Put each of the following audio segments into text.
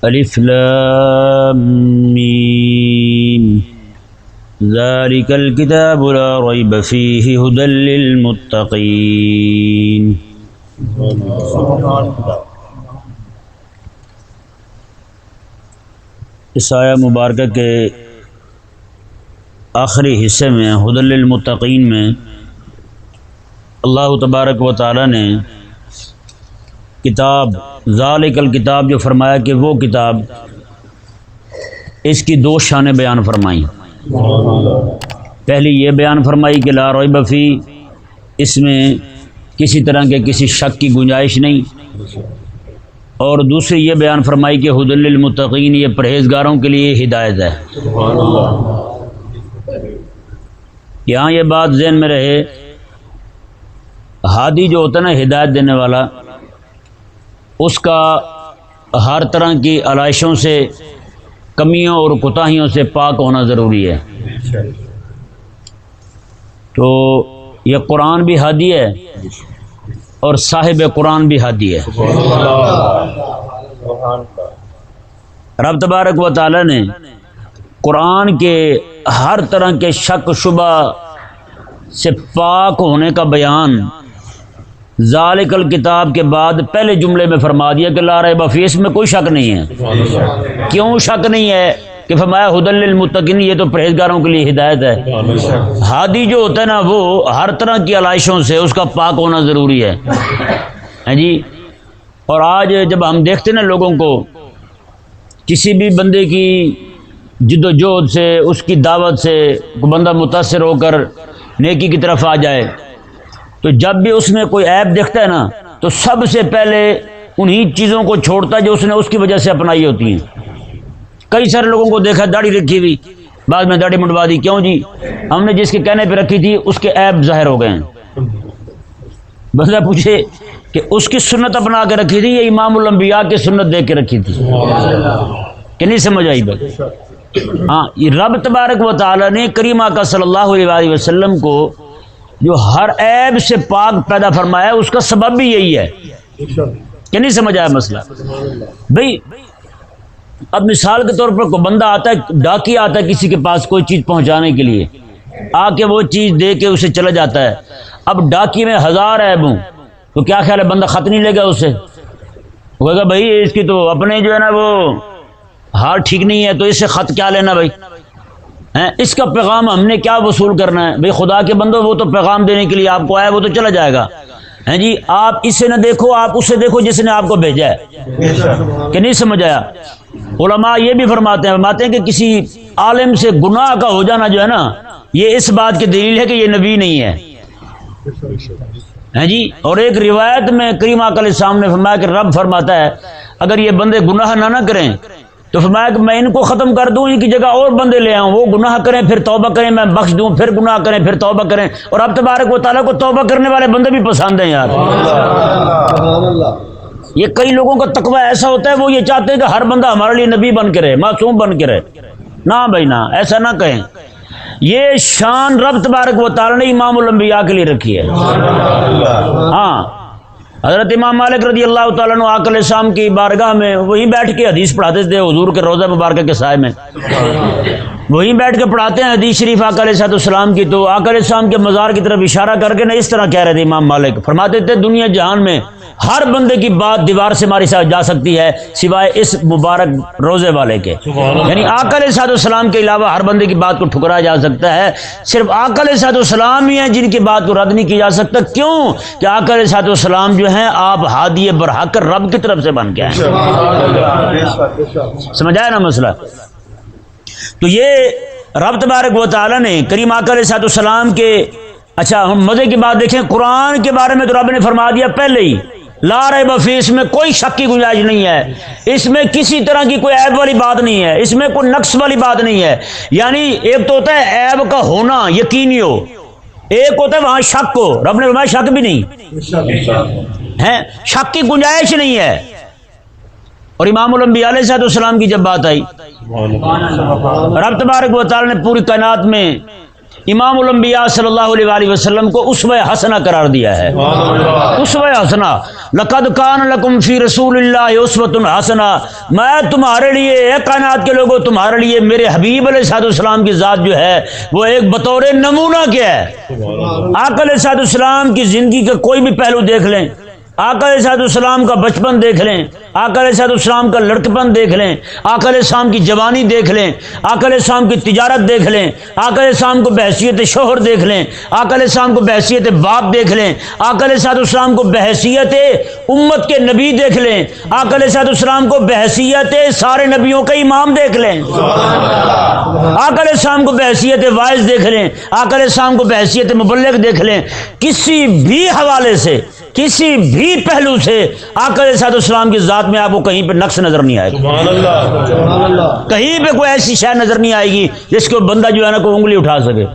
الف لام میم ذالک الکتاب لا ریب فیہ ھدی للمتقین۔ اس آیہ مبارکہ کے آخری حصے میں ھدی للمتقین میں اللہ تبارک و تعالی نے کتاب ذالک الکتاب جو فرمایا کہ وہ کتاب، اس کی دو شانیں بیان فرمائیں۔ پہلی یہ بیان فرمائی کہ لا ریب فی، اس میں کسی طرح کے کسی شک کی گنجائش نہیں، اور دوسری یہ بیان فرمائی کہ ھدی للمتقین، یہ پرہیزگاروں کے لیے ہدایت ہے۔ یہاں یہ بات ذہن میں رہے، ہادی جو ہوتا ہے نا، ہدایت دینے والا، اس کا ہر طرح کی علائشوں سے، کمیوں اور کوتاہیوں سے پاک ہونا ضروری ہے۔ تو یہ قرآن بھی ہادی ہے اور صاحب قرآن بھی ہادی ہے۔ رب تبارک و تعالی نے قرآن کے ہر طرح کے شک شبہ سے پاک ہونے کا بیان ذالک الکتاب کے بعد پہلے جملے میں فرما دیا کہ لا ریب فیہ، اس میں کوئی شک نہیں ہے۔ کیوں شک نہیں ہے؟ کہ فرمایا ھدی للمتقین، یہ تو پرہیزگاروں کے لیے ہدایت ہے۔ ہادی جو ہوتا ہے نا، وہ ہر طرح کی علائشوں سے اس کا پاک ہونا ضروری ہے جی۔ اور آج جب ہم دیکھتے ہیں نا لوگوں کو، کسی بھی بندے کی جد و جہد سے، اس کی دعوت سے بندہ متاثر ہو کر نیکی کی طرف آ جائے، تو جب بھی اس میں کوئی عیب دیکھتا ہے نا، تو سب سے پہلے انہی چیزوں کو چھوڑتا ہے جو اس نے اس کی وجہ سے اپنائی ہوتی ہیں۔ کئی سارے لوگوں کو دیکھا داڑھی رکھی ہوئی، بعد میں داڑھی منڈوا دی، کیوں جی؟ ہم نے جس کے کہنے پہ رکھی تھی اس کے عیب ظاہر ہو گئے ہیں۔ بندہ پوچھے کہ اس کی سنت اپنا کے رکھی تھی یا امام الانبیاء کی سنت دیکھ کے رکھی تھی؟ کہ نہیں سمجھ آئی بات؟ ہاں، یہ رب تبارک و تعالی نے کریم آقا صلی اللہ علیہ وسلم کو جو ہر عیب سے پاک پیدا فرمایا، اس کا سبب بھی یہی ہے۔ کہ نہیں سمجھ آیا مسئلہ؟ بھئی اب مثال کے طور پر کوئی بندہ آتا ہے، ڈاکی آتا ہے کسی کے پاس کوئی چیز پہنچانے کے لیے، آ کے وہ چیز دے کے اسے چلا جاتا ہے۔ اب ڈاکی میں 1000 عیب ہوں تو کیا خیال ہے، بندہ خط نہیں لے گا اسے؟ وہ کہے گا بھائی اس کی تو اپنے جو ہے نا وہ ہار ٹھیک نہیں ہے، تو اس سے خط کیا لینا بھائی؟ اس کا پیغام ہم نے کیا وصول کرنا ہے؟ بھئی خدا کے بندو، وہ تو پیغام دینے کے لیے آپ کو آیا، وہ تو چلا جائے گا جی۔ آپ اسے نہ دیکھو، آپ اسے دیکھو جس نے آپ کو بھیجا ہے۔ کہ نہیں سمجھ آیا؟ علماء یہ بھی فرماتے ہیں کہ کسی عالم سے گناہ کا ہو جانا جو ہے نا، یہ اس بات کی دلیل ہے کہ یہ نبی نہیں ہے جی۔ اور ایک روایت میں کریم آقا علیہ السلام نے فرمایا کہ رب فرماتا ہے اگر یہ بندے گناہ نہ کریں تو فرمایا کہ میں ان کو ختم کر دوں، ان کی جگہ اور بندے لے آؤں، وہ گناہ کریں پھر توبہ کریں، میں بخش دوں، پھر گناہ کریں پھر توبہ کریں۔ اور اب تبارک و تعالیٰ کو توبہ کرنے والے بندے بھی پسند ہیں یار۔ یہ کئی لوگوں کا تقوی ایسا ہوتا ہے، وہ یہ چاہتے ہیں کہ ہر بندہ ہمارے لیے نبی بن کے رہے، معصوم بن کے رہے۔ نہ بھائی نہ، ایسا نہ کہیں۔ یہ شان رب تبارک و تعالیٰ نے امام الانبیاء کے لیے رکھی ہے۔ ہاں، حضرت امام مالک رضی اللہ تعالیٰ عنہ آقا علیہ السلام کی بارگاہ میں وہیں بیٹھ کے حدیث پڑھاتے تھے، حضور کے روضہ مبارکہ کے سائے میں وہیں بیٹھ کے پڑھاتے ہیں حدیث شریف آقا علیہ السلام کی۔ تو آقا علیہ السلام کے مزار کی طرف اشارہ کر کے نہ اس طرح کہہ رہے تھے امام مالک، فرماتے تھے دنیا جہان میں ہر بندے کی بات دیوار سے ماری جا سکتی ہے سوائے اس مبارک روزے والے کے، یعنی آقا علیہ السلام کے علاوہ ہر بندے کی بات کو ٹھکرایا جا سکتا ہے، صرف آقا علیہ السلام ہی ہیں جن کی بات کو رد نہیں کیا جا سکتا۔ کیوں کہ آقا علیہ السلام جو ہیں آپ ہادی برحق رب کی طرف سے بن کے آئے۔ سمجھایا نا مسئلہ؟ تو یہ رب تبارک و تعالی نے کریم آقا علیہ السلام کے، اچھا ہم مزے کی بات دیکھیں، قرآن کے بارے میں تو رب نے فرما دیا پہلے ہی لا ریب فیہ، اس میں کوئی شک کی گنجائش نہیں ہے، اس میں کسی طرح کی کوئی عیب والی بات نہیں ہے، اس میں کوئی نقص والی بات نہیں ہے۔ یعنی ایک تو ہوتا ہے عیب کا ہونا یقینی ہو، ایک ہوتا ہے وہاں شک ہو۔ رب نے فرمایا شک بھی نہیں ہے، شک کی گنجائش نہیں ہے۔ اور امام الانبیاء علیہ السلام کی جب بات آئی، رب تبارک و تعالی نے پوری کائنات میں امام الانبیاء صلی اللہ علیہ وآلہ وسلم کو اسوہ حسنہ قرار دیا ہے. اسوہ حسنہ، لقد کان لکم فی رسول اللہ اسوۃ حسنہ، میں تمہارے لیے، اے کائنات کے لوگوں تمہارے لیے میرے حبیب علیہ الصلوۃ والسلام کی ذات جو ہے وہ ایک بطور نمونہ کیا ہے. آقا علیہ الصلوۃ والسلام کی زندگی کا کوئی بھی پہلو دیکھ لیں، آقا علیہ الصلوۃ والسلام کا بچپن دیکھ لیں، آقا علیہ الصلوۃ والسلام کا لڑکپن دیکھ لیں، آقا علیہ السلام کی جوانی دیکھ لیں، آقا علیہ السلام کی تجارت دیکھ لیں، آقا علیہ السلام کو بحیثیت شوہر دیکھ لیں، آقا علیہ السلام کو بحیثیت باپ دیکھ لیں، آقا علیہ الصلوۃ والسلام کو بحیثیت امت کے نبی دیکھ لیں، آقا علیہ الصلوۃ والسلام کو بحیثیت سارے نبیوں کا امام دیکھ لیں، آقا علیہ السلام کو بحیثیت واعظ دیکھ لیں، آقا علیہ السلام کو بحیثیت مبلغ دیکھ لیں. کسی بھی حوالے سے، کسی بھی پہلو سے آقا علیہ السلام کی ذات میں آپ کو کہیں پہ نقص نظر نہیں آئے گا. کہیں پہ کوئی ایسی شے نظر نہیں آئے گی جس کو بندہ جو ہے نا کوئی انگلی اٹھا سکے.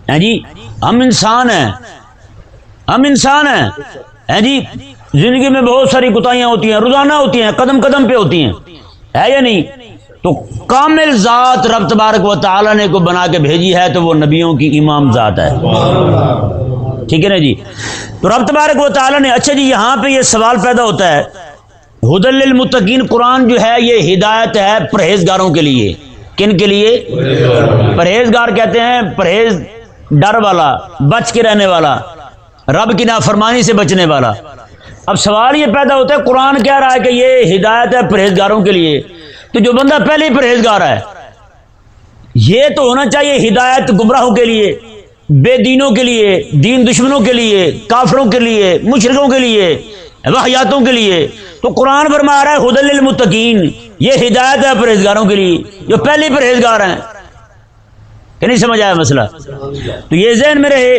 ہیں جی ہم انسان ہیں، ہم انسان ہیں جی. زندگی میں بہت ساری کوتاہیاں ہوتی ہیں، روزانہ ہوتی ہیں، قدم قدم پہ ہوتی ہیں، ہے یا نہیں؟ تو کامل ذات رب تبارک و تعالی نے کو بنا کے بھیجی ہے تو وہ نبیوں کی امام ذات ہے. ٹھیک ہے نا جی. تو رب تبارک و تعالی نے، اچھا جی یہاں پہ یہ سوال پیدا ہوتا ہے، ہدی للمتقین قرآن جو ہے یہ ہدایت ہے پرہیزگاروں کے لیے. کن کے لیے؟ پرہیزگار کہتے ہیں پرہیز، ڈر والا، بچ کے رہنے والا، رب کی نافرمانی سے بچنے والا. اب سوال یہ پیدا ہوتا ہے قرآن کہہ رہا ہے کہ یہ ہدایت ہے پرہیزگاروں کے لیے، تو جو بندہ پہلے ہی پرہیزگار ہے یہ تو ہونا چاہیے ہدایت گمراہوں کے لیے، بے دینوں کے لیے، دین دشمنوں کے لیے، کافروں کے لیے، مشرکوں کے لیے، واہیاتوں کے لیے. تو قرآن فرما رہا ہے ہدی للمتقین، یہ ہدایت ہے پرہیزگاروں کے لیے جو پہلے پرہیزگار ہیں. کہ نہیں سمجھ آیا مسئلہ؟ تو یہ ذہن میں رہے،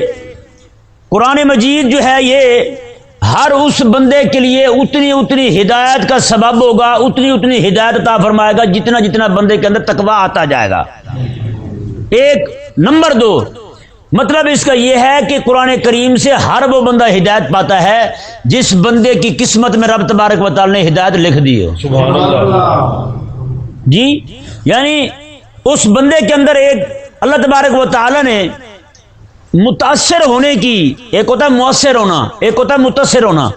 قرآن مجید جو ہے یہ ہر اس بندے کے لیے اتنی اتنی ہدایت کا سبب ہوگا، اتنی اتنی ہدایت عطا فرمائے گا جتنا جتنا بندے کے اندر تقویٰ آتا جائے گا. ایک نمبر دو، مطلب اس کا یہ ہے کہ قرآن کریم سے ہر وہ بندہ ہدایت پاتا ہے جس بندے کی قسمت میں رب تبارک و تعالی نے ہدایت لکھ دی ہو. جی یعنی اس بندے کے اندر ایک اللہ تبارک و تعالی نے متاثر ہونے کی، ایک ہوتا ہے مؤثر ہونا، ایک ہوتا ہے متاثر ہونا.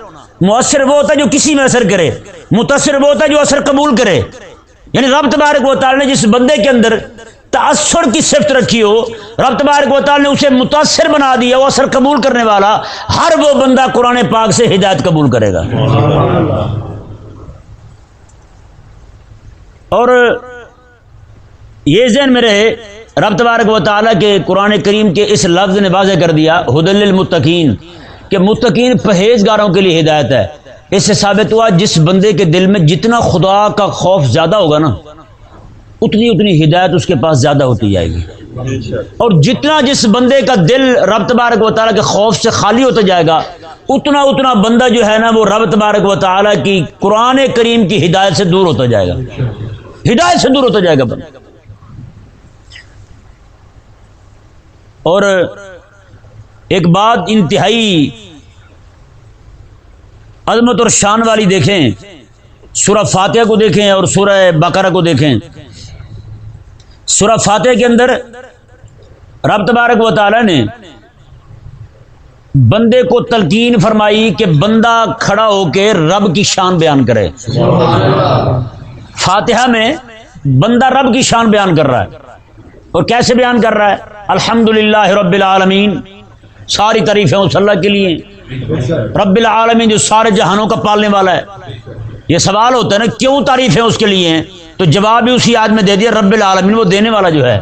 مؤثر وہ ہوتا ہے جو کسی میں اثر کرے، متاثر وہ ہوتا ہے جو اثر قبول کرے. یعنی رب تبارک و تعالی نے جس بندے کے اندر تاثر کی صفت رکھی ہو، رب تبارک و تعالی نے اسے متاثر بنا دیا، وہ اثر قبول کرنے والا، ہر وہ بندہ قرآن پاک سے ہدایت قبول کرے گا. اور یہ ذہن میں رہے، رب تبارک و تعالیٰ کے قرآن کریم کے اس لفظ نے واضح کر دیا ہدی للمتقین کہ متقین پرہیزگاروں کے لیے ہدایت ہے. اس سے ثابت ہوا جس بندے کے دل میں جتنا خدا کا خوف زیادہ ہوگا نا اتنی اتنی ہدایت اس کے پاس زیادہ ہوتی جائے گی. اور جتنا جس بندے کا دل رب تبارک و تعالیٰ کے خوف سے خالی ہوتا جائے گا اتنا اتنا بندہ جو ہے نا وہ رب تبارک و تعالیٰ کی قرآن کریم کی ہدایت سے دور ہوتا جائے گا، ہدایت سے دور ہوتا جائے گا بندہ. اور ایک بات انتہائی عظمت اور شان والی دیکھیں، سورہ فاتحہ کو دیکھیں اور سورہ بقرہ کو دیکھیں. سورہ فاتحہ کے اندر رب تبارک و تعالی نے بندے کو تلقین فرمائی کہ بندہ کھڑا ہو کے رب کی شان بیان کرے. فاتحہ میں بندہ رب کی شان بیان کر رہا ہے، اور کیسے بیان کر رہا ہے؟ الحمدللہ رب العالمین، ساری تعریفیں اس اللہ کے لیے، رب العالمین جو سارے جہانوں کا پالنے والا ہے. یہ سوال ہوتا ہے نا کیوں تعریفیں اس کے لیے ہیں، تو جواب بھی اسی آیت میں دے دیا، رب العالمین وہ دینے والا جو ہے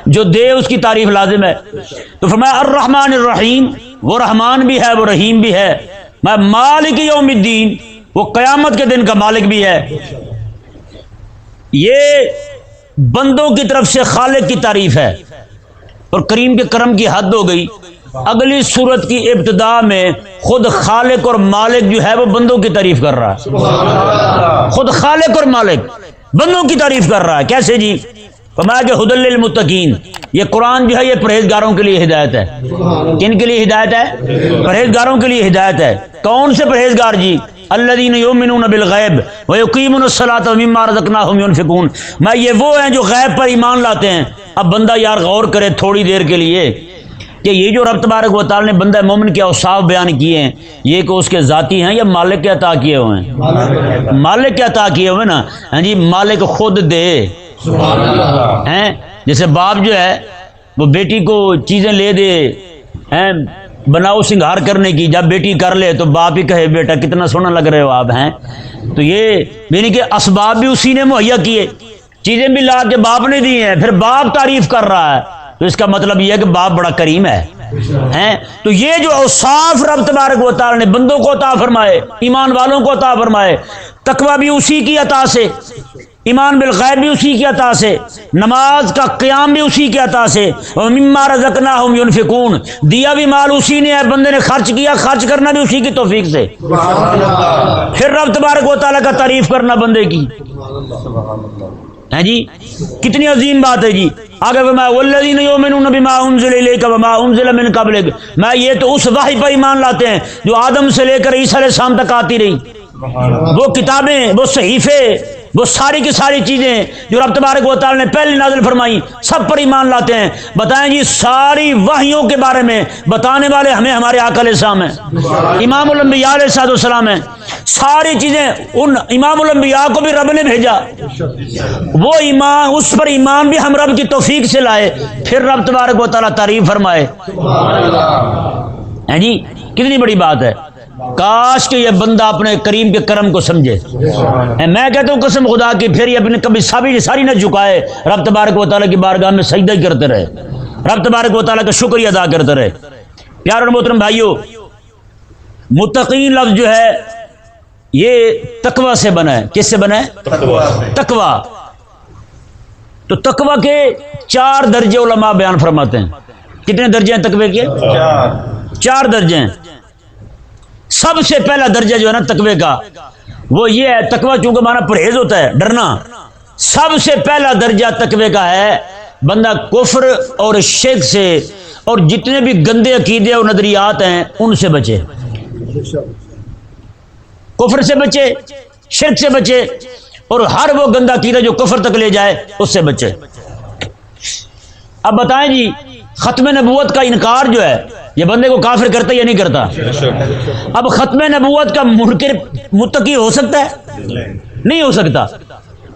جو دے اس کی تعریف لازم ہے. تو فرمایا الرحمن الرحیم، وہ رحمان بھی ہے وہ رحیم بھی ہے. میں مالک یوم الدین، وہ قیامت کے دن کا مالک بھی ہے. یہ بندوں کی طرف سے خالق کی تعریف ہے، اور کریم کے کرم کی حد ہو گئی. اگلی سورت کی ابتدا میں خود خالق اور مالک جو ہے وہ بندوں کی تعریف کر رہا ہے. خود خالق اور مالک بندوں کی تعریف کر رہا ہے. کیسے جی؟ فرمایا کہ ہدی للمتقین، یہ قرآن جو ہے یہ پرہیزگاروں کے لیے ہدایت ہے. کن کے لیے ہدایت ہے؟ پرہیزگاروں کے لیے ہدایت ہے. کون سے پرہیزگار جی؟ الذین یؤمنون بالغیب ویقیمون الصلاۃ ومما رزقناہم ینفقون، میں یہ وہ ہیں جو غیب پر ایمان لاتے ہیں۔ اب بندہ یار غور کرے تھوڑی دیر کے لیے کہ یہ جو رب تبارک و تعالی نے بندہ مومن کے اوصاف بیان کیے ہیں، یہ کہ اس کے ذاتی ہیں یا مالک کے عطا کیے ہوئے ہیں؟ مالک کے عطا کیے ہوئے نا، ہاں جی، مالک خود دے ہیں۔ جیسے باپ جو ہے وہ بیٹی کو چیزیں لے دے ہیں بناؤ سنگھار کرنے کی، جب بیٹی کر لے تو باپ ہی کہے بیٹا کتنا سونا لگ رہے ہو آپ ہیں۔ تو یہ یعنی کہ اسباب بھی اسی نے مہیا کیے، چیزیں بھی لا کے باپ نے دی ہیں، پھر باپ تعریف کر رہا ہے، تو اس کا مطلب یہ ہے کہ باپ بڑا کریم ہے۔ تو یہ جو اوصاف رب تبارک و تعالی نے بندوں کو عطا فرمائے، ایمان والوں کو عطا فرمائے، تقویٰ بھی اسی کی عطا سے، ایمان بالغیب بھی اسی کی عطا سے، نماز کا قیام بھی اسی کی عطا سے، ومما رزقناہم ینفقون، دیا بھی مال اسی نے ہے، بندے نے خرچ کیا، خرچ کرنا بھی اسی کی توفیق سے، پھر رب تبارک و تعالیٰ کا تعریف کرنا بندے کی ہے جی، کتنی عظیم بات ہے جی۔ آگے فرمایا والذین یؤمنون بما انزل الیک وما انزل من قبلک، میں یہ تو اس وحی پر ایمان لاتے ہیں جو آدم سے لے کر عیسیٰ علیہ السلام تک آتی رہی، وہ کتابیں، وہ صحیفے، وہ ساری کی ساری چیزیں جو رب تبارک و تعالی نے پہلے نازل فرمائی، سب پر ایمان لاتے ہیں۔ بتائیں جی ساری وحیوں کے بارے میں بتانے والے ہمیں ہمارے آقا علیہ السلام ہیں، امام الانبیاء علیہ السلام ہیں، ساری چیزیں ان امام الانبیاء کو بھی رب نے بھیجا، وہ ایمان، اس پر ایمان بھی ہم رب کی توفیق سے لائے، پھر رب تبارک و تعالی تعریف فرمائے ہیں جی، کتنی بڑی بات ہے۔ کاش کہ یہ بندہ اپنے کریم کے کرم کو سمجھے۔ میں کہتا ہوں قسم خدا کی، پھر یہ اپنے کبھی ساری نہ جھکائے، رب تبارک و تعالیٰ کی بارگاہ میں سجدہ ہی کرتے رہے، رب تبارک و تعالیٰ کا شکریہ ادا کرتے رہے۔ پیارے اور محترم بھائیو، متقین لفظ جو ہے یہ تقوی سے بنا ہے۔ کس سے بنا ہے؟ تقوی۔ تو تقوی کے 4 درجے علماء بیان فرماتے ہیں۔ کتنے درجے ہیں تقوی کے؟ 4 درجے ہیں۔ سب سے پہلا درجہ جو ہے نا تقوی کا، وہ یہ ہے، تقوی چونکہ مانا پرہیز ہوتا ہے، ڈرنا، سب سے پہلا درجہ تقوی کا ہے بندہ کفر اور شرک سے اور جتنے بھی گندے عقیدے اور نظریات ہیں ان سے بچے، کفر سے بچے، شرک سے بچے، اور ہر وہ گندا عقیدہ جو کفر تک لے جائے اس سے بچے۔ اب بتائیں جی ختم نبوت کا انکار جو ہے یہ بندے کو کافر کرتا یا نہیں کرتا؟ اب ختم نبوت کا منکر متقی ہو سکتا ہے؟ نہیں ہو سکتا۔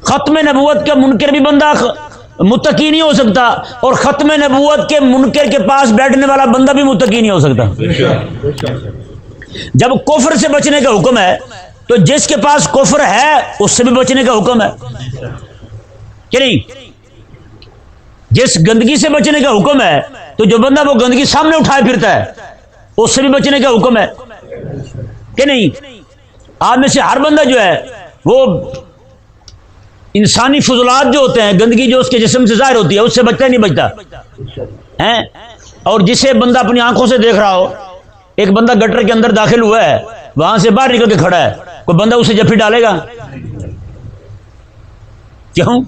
ختم نبوت کا منکر بھی بندہ متقی نہیں ہو سکتا، اور ختم نبوت کے منکر کے پاس بیٹھنے والا بندہ بھی متقی نہیں ہو سکتا۔ جب کفر سے بچنے کا حکم ہے تو جس کے پاس کفر ہے اس سے بھی بچنے کا حکم ہے کہ نہیں؟ جس گندگی سے بچنے کا حکم ہے تو جو بندہ وہ گندگی سامنے اٹھائے پھرتا ہے اس سے بھی بچنے کا حکم ہے کہ نہیں؟ آپ میں سے ہر بندہ جو ہے وہ انسانی فضولات جو ہوتے ہیں، گندگی جو اس کے جسم سے ظاہر ہوتی ہے اس سے بچتا ہی نہیں بچتا ہے۔ اور جسے بندہ اپنی آنکھوں سے دیکھ رہا ہو، ایک بندہ گٹر کے اندر داخل ہوا ہے، وہاں سے باہر نکل کے کھڑا ہے، کوئی بندہ اسے جفی ڈالے گا؟ کیوں؟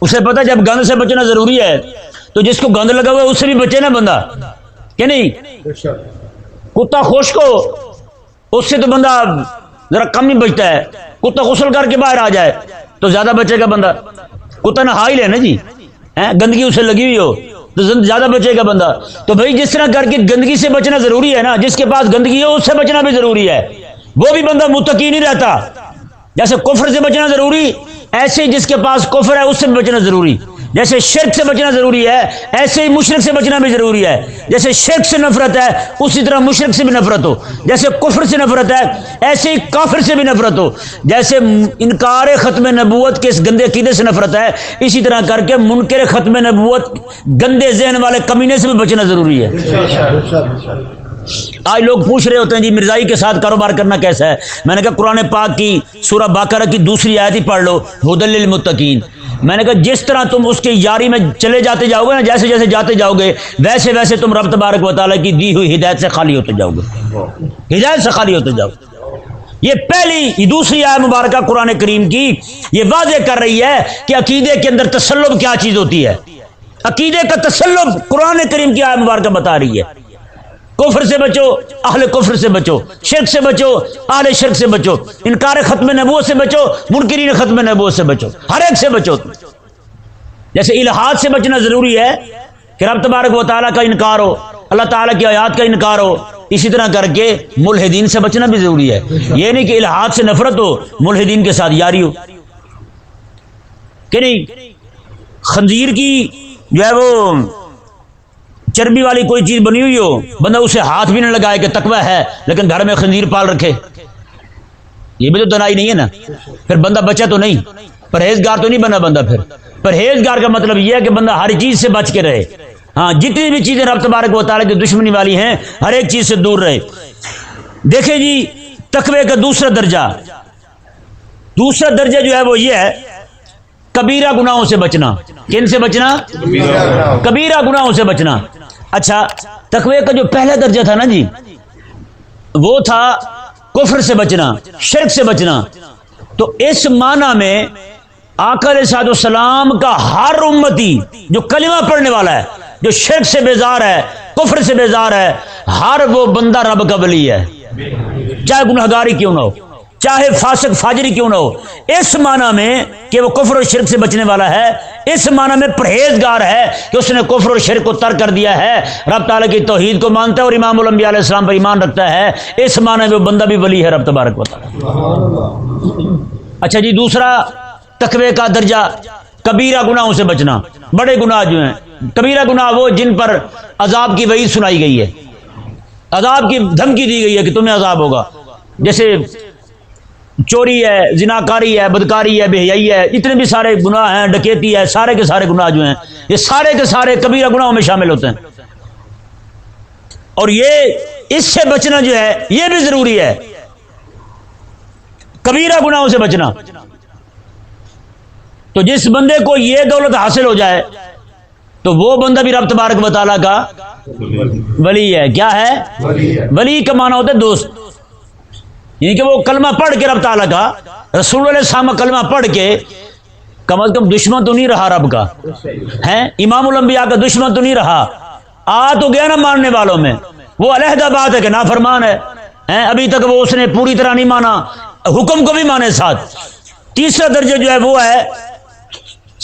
اسے پتا جب گند سے بچنا ضروری ہے تو جس کو گند لگا ہوا ہے اس سے بھی بچے نا بندہ کہ نہیں؟ کتا خشک ہو اس سے تو بندہ ذرا کم ہی بچتا ہے، کتا غسل کر کے باہر آ جائے تو زیادہ بچے گا بندہ، کتا نہا ہی لے نا جی، گندگی اسے لگی ہوئی ہو تو زیادہ بچے گا بندہ۔ تو بھائی جس طرح کر کے گندگی سے بچنا ضروری ہے نا، جس کے پاس گندگی ہو اس سے بچنا بھی ضروری ہے، وہ بھی بندہ متقی نہیں رہتا۔ جیسے کفر سے بچنا ضروری، ایسے ہی جس کے پاس کفر ہے اس سے بھی بچنا ضروری، جیسے شرک سے بچنا ضروری ہے ایسے ہی مشرک سے بچنا بھی ضروری ہے۔ جیسے شرک سے نفرت ہے اسی طرح مشرک سے بھی نفرت ہو، جیسے کفر سے نفرت ہے ایسے ہی کافر سے بھی نفرت ہو، جیسے انکار ختم نبوت کے اس گندے عقیدے سے نفرت ہے اسی طرح کر کے منکر ختم نبوت گندے ذہن والے کمینے سے بھی بچنا ضروری ہے۔ آج لوگ پوچھ رہے ہوتے ہیں جی مرزائی کے ساتھ کاروبار کرنا کیسا ہے؟ میں نے کہا قرآن پاک کی سورہ بقرہ کی 2 آیت ہی پڑھ لو، ھدی للمتقین۔ میں نے کہا جس طرح تم اس کی یاری میں چلے جاتے جاؤ گے نا، جیسے جیسے جاتے جاؤ گے ویسے ویسے تم رب تبارک و تعالیٰ کی دی ہوئی ہدایت سے خالی ہوتے جاؤ گے، ہدایت سے خالی ہوتے جاؤ گے۔ یہ پہلی 2 آیت مبارکہ قرآن کریم کی یہ واضح کر رہی ہے کہ عقیدے کے اندر تسلب کیا چیز ہوتی ہے۔ عقیدے کا تسلب قرآن کریم کی آیت مبارکہ بتا رہی ہے کفر سے بچو، اہل کفر سے بچو، شرک سے بچو، اہل شرک سے بچو، انکار ختم نبوت سے بچو، منکرین ختم نبوت سے بچو، ہر ایک سے بچو. جیسے الحاد سے بچنا ضروری ہے کہ رب تبارک و تعالیٰ کا انکار ہو، اللہ تعالیٰ کی آیات کا انکار ہو، اسی طرح کر کے ملحدین سے بچنا بھی ضروری ہے. یہ نہیں کہ الحاد سے نفرت ہو، ملحدین کے ساتھ یاری ہو کہ نہیں. خنزیر کی جو ہے وہ چربی والی کوئی چیز بنی ہوئی ہو، بندہ اسے ہاتھ بھی نہ لگائے کہ تقوی ہے، لیکن گھر میں خنزیر پال رکھے، یہ بھی تو دنائی نہیں ہے نا. پھر بندہ بچا تو نہیں، پرہیزگار تو نہیں بنا بندہ. پھر پرہیزگار کا مطلب یہ ہے کہ بندہ ہر چیز سے بچ کے رہے. ہاں، جتنی بھی چیزیں رب تبارک و تعالیٰ کی دشمنی والی ہیں ہر ایک چیز سے دور رہے. دیکھیں جی، تقوی کا دوسرا درجہ جو ہے وہ یہ ہے کبیرہ گناہوں سے بچنا. کن سے بچنا؟ کبیرہ گناہوں سے بچنا. اچھا، تقوی کا جو پہلا درجہ تھا نا جی، وہ تھا کفر سے بچنا، شرک سے بچنا. تو اس معنی میں آقا علیہ الصلوۃ والسلام کا ہر امتی جو کلمہ پڑھنے والا ہے، جو شرک سے بیزار ہے، کفر سے بیزار ہے، ہر وہ بندہ رب کا ولی ہے، چاہے گنہگاری کیوں نہ ہو، چاہے فاسق فاجری کیوں نہ ہو. اس معنی میں کہ وہ کفر اور شرک سے بچنے والا ہے، اس معنی میں پرہیزگار ہے کہ اس نے کفر اور شرک کو ترک کر دیا ہے، رب تعالیٰ کی توحید کو مانتا ہے اور امام الانبیاء علیہ السلام پر ایمان رکھتا ہے. اس معنی میں وہ بندہ بھی ولی ہے رب تبارک و تعالیٰ. اچھا جی، دوسرا تقوی کا درجہ کبیرہ گناہوں سے بچنا. بڑے گناہ جو ہیں، کبیرہ گناہ وہ جن پر عذاب کی وعید سنائی گئی ہے، عذاب کی دھمکی دی گئی ہے کہ تمہیں عذاب ہوگا. جیسے چوری ہے، زناکاری ہے، بدکاری ہے، بے حیائی ہے، اتنے بھی سارے گناہ ہیں، ڈکیتی ہے، سارے کے سارے گناہ جو ہیں یہ سارے کے سارے کبیرہ گناہوں میں شامل ہوتے ہیں. اور یہ اس سے بچنا جو ہے یہ بھی ضروری ہے، کبیرہ گناہوں سے بچنا. تو جس بندے کو یہ دولت حاصل ہو جائے تو وہ بندہ بھی رب تبارک و تعالیٰ کا ولی ہے. کیا ہے؟ ولی کا معنی ہوتا ہے دوست. یعنی کہ وہ کلمہ پڑھ کے رب تعالیٰ کا، رسول اللہ علیہ السلام کا کلمہ پڑھ کے کم از کم دشمن تو نہیں رہا رب کا، ہے امام الانبیاء کا دشمن تو نہیں رہا. آ تو گیا نا ماننے والوں میں، وہ علیحدہ بات ہے کہ نافرمان ہے، ابھی تک وہ اس نے پوری طرح نہیں مانا، حکم کو بھی مانے ساتھ. تیسرا درجہ جو ہے وہ ہے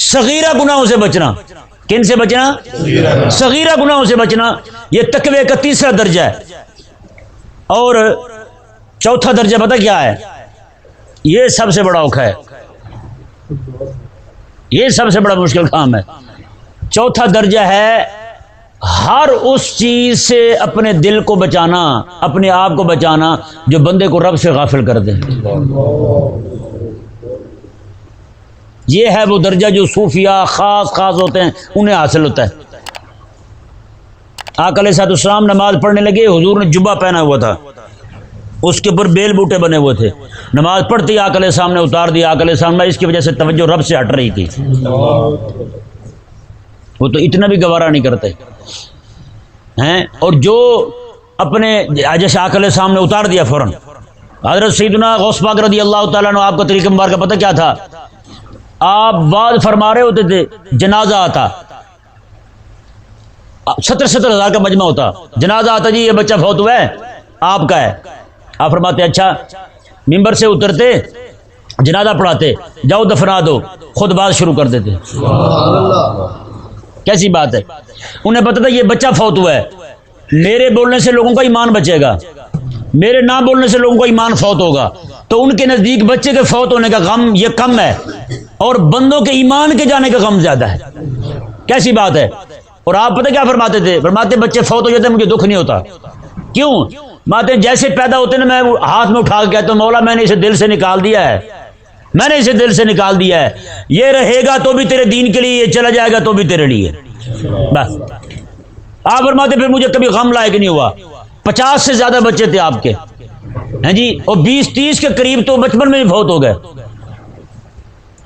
صغیرہ گناہوں سے بچنا. کن سے بچنا؟ صغیرہ گناہوں سے بچنا. یہ تقوی کا تیسرا درجہ ہے. اور چوتھا درجہ پتہ کیا ہے؟ یہ سب سے بڑا اوکھا ہے، یہ سب سے بڑا مشکل کام ہے. چوتھا درجہ ہے ہر اس چیز سے اپنے دل کو بچانا، اپنے آپ کو بچانا جو بندے کو رب سے غافل کر دے. یہ ہے وہ درجہ جو صوفیاء خاص ہوتے ہیں انہیں حاصل ہوتا ہے. آقا علیہ الصلوۃ والسلام نماز پڑھنے لگے، حضور نے جبہ پہنا ہوا تھا، اس کے اوپر بیل بوٹے بنے ہوئے تھے. نماز پڑھتے ہی آقا علیہ السلام نے اتار دیا. آقا علیہ السلام نے اس کی وجہ سے توجہ رب سے ہٹ رہی تھی، وہ تو اتنا بھی گوارا نہیں کرتے ہیں. اور جو اپنے جیسے آقا علیہ السلام نے اتار دیا فوراً. حضرت سیدنا غوث پاک رضی اللہ تعالیٰ عنہ، آپ کا طریقہ مبارک کا پتہ کیا تھا؟ آپ بعد فرما رہے ہوتے تھے، جنازہ آتا 70 ہزار کا مجمع ہوتا، جنازہ آتا جی یہ بچہ فوت ہوا ہے آپ کا ہے. آپ فرماتے اچھا، ممبر سے اترتے، جنازہ پڑھاتے، جاؤ دفنا دو، خود بات شروع کر دیتے. کیسی بات ہے؟ انہیں پتہ تھا یہ بچہ فوت ہوا ہے، میرے بولنے سے لوگوں کا ایمان بچے گا، میرے نہ بولنے سے لوگوں کا ایمان فوت ہوگا. تو ان کے نزدیک بچے کے فوت ہونے کا غم یہ کم ہے اور بندوں کے ایمان کے جانے کا غم زیادہ ہے. کیسی بات ہے؟ اور آپ پتہ کیا فرماتے تھے؟ فرماتے بچے فوت ہو جاتے مجھے دکھ نہیں ہوتا. کیوں؟ ماتے جیسے پیدا ہوتے نا، میں ہاتھ میں اٹھا کے کہتا ہوں مولا میں نے اسے دل سے نکال دیا ہے، میں نے اسے دل سے نکال دیا ہے، یہ رہے گا تو بھی تیرے دین کے لیے، یہ چلا جائے گا تو بھی تیرے لیے. بس آپ فرماتے پھر مجھے کبھی غم لائق نہیں ہوا. 50 سے زیادہ بچے تھے آپ کے، ہیں جی، اور 20-30 کے قریب تو بچپن میں ہی فوت ہو گئے.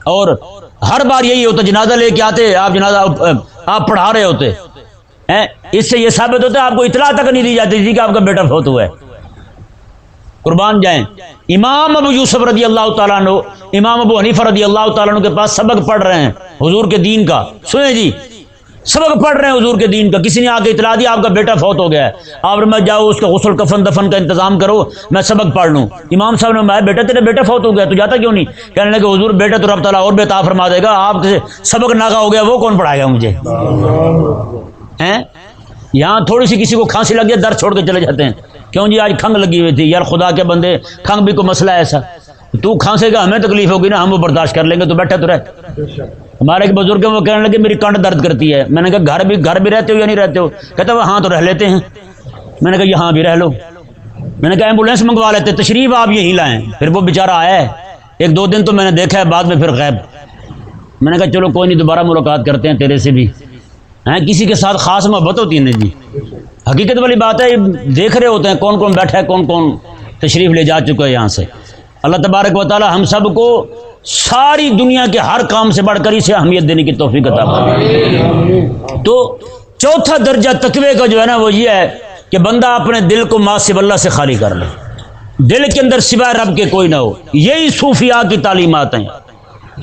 اور ہر بار یہی ہوتا، جنازہ لے کے آتے آپ، جنازہ آپ پڑھا رہے ہوتے ہیں. اس سے یہ ثابت ہوتا ہے آپ کو اطلاع تک نہیں دی جاتی تھی کہ آپ کا بیٹا فوت ہوا ہے. قربان جائیں. امام ابو یوسف رضی اللہ تعالیٰ عنہ، امام ابو حنیفہ رضی اللہ تعالیٰ عنہ کے پاس سبق پڑھ رہے ہیں حضور کے دین کا. سنیں جی، سبق پڑھ رہے ہیں حضور کے دین کا، کسی نے آ کے اطلاع دی آپ کا بیٹا فوت ہو گیا ہے، آپ میں جاؤ اس کا غسل کفن دفن کا انتظام کرو، میں سبق پڑھ لوں۔ امام صاحب نے فرمایا بیٹا تیرا بیٹا فوت ہو گیا تو جاتا کیوں نہیں؟ کہنے لگے حضور بیٹا تو رب تعالیٰ اور بے عطا فرما دے گا، آپ کے سبق ناغا ہو گیا وہ کون پڑھائے گا مجھے؟ ہیں یہاں تھوڑی سی کسی کو کھانسی لگ گیا در چھوڑ کے چلے جاتے ہیں، کیوں جی آج کھنگ لگی ہوئی تھی، یار خدا کے بندے کھنگ بھی کوئی مسئلہ ہے ایسا، تو کھانسے گا ہمیں تکلیف ہوگی نا، ہم وہ برداشت کر لیں گے، تو بیٹھا تو رہ۔ ہمارے ایک بزرگ ہیں وہ کہنے لگے میری کانڈ درد کرتی ہے، میں نے کہا گھر بھی رہتے ہو یا نہیں رہتے ہو؟ کہتا وہ ہاں تو رہ لیتے ہیں۔ میں نے کہا یہاں بھی رہ لو، میں نے کہا ایمبولینس منگوا لیتے، تشریف آپ یہیں لائیں۔ پھر وہ بیچارہ آیا ہے، ایک دو دن تو میں نے دیکھا ہے، بعد میں پھر غائب۔ میں نے کہا چلو کوئی نہیں، دوبارہ ملاقات کرتے ہیں تیرے سے بھی ہیں، کسی کے ساتھ خاص محبت ہوتی ہے نا جی، حقیقت والی بات ہے، دیکھ رہے ہوتے ہیں کون کون بیٹھا ہے، کون کون تشریف لے جا چکا ہے یہاں سے۔ اللہ تبارک و تعالی ہم سب کو ساری دنیا کے ہر کام سے بڑھ کر اسے اہمیت دینے کی توفیق عطا فرمائے۔ تو چوتھا درجہ تقوی کا جو ہے نا وہ یہ ہے کہ بندہ اپنے دل کو ما سوی اللہ سے خالی کر لے، دل کے اندر سوائے رب کے کوئی نہ ہو۔ یہی صوفیاء کی تعلیمات ہیں،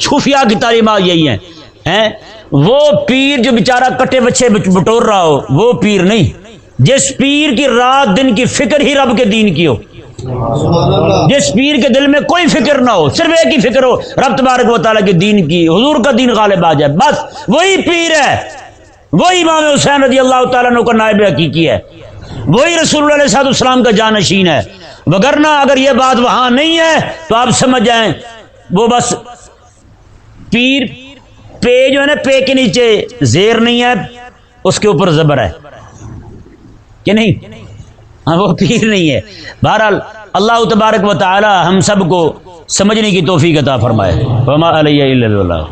صوفیاء کی تعلیمات یہی ہیں۔ وہ پیر جو بیچارہ کٹے بچے بٹور رہا ہو وہ پیر نہیں، جس پیر کی رات دن کی فکر ہی رب کے دین کی ہو، جس پیر کے دل میں کوئی فکر نہ ہو، صرف ایک ہی فکر ہو رب تبارک و تعالیٰ کے دین کی، حضور کا دین غالب آ جائے، بس وہی پیر ہے، وہی امام حسین رضی اللہ تعالیٰ عنہ کا نائب حقیقی ہے، وہی رسول اللہ علیہ السلام کا جانشین ہے۔ وگرنہ اگر یہ بات وہاں نہیں ہے تو آپ سمجھ جائیں وہ بس پیر، پے جو ہے نا پے کے نیچے زیر نہیں ہے، اس کے اوپر زبر ہے کہ نہیں، ہاں وہ پیر نہیں ہے۔ بہرحال اللہ تبارک و تعالی ہم سب کو سمجھنے کی توفیق عطا فرمائے۔ وما علیہ الا البلاغ۔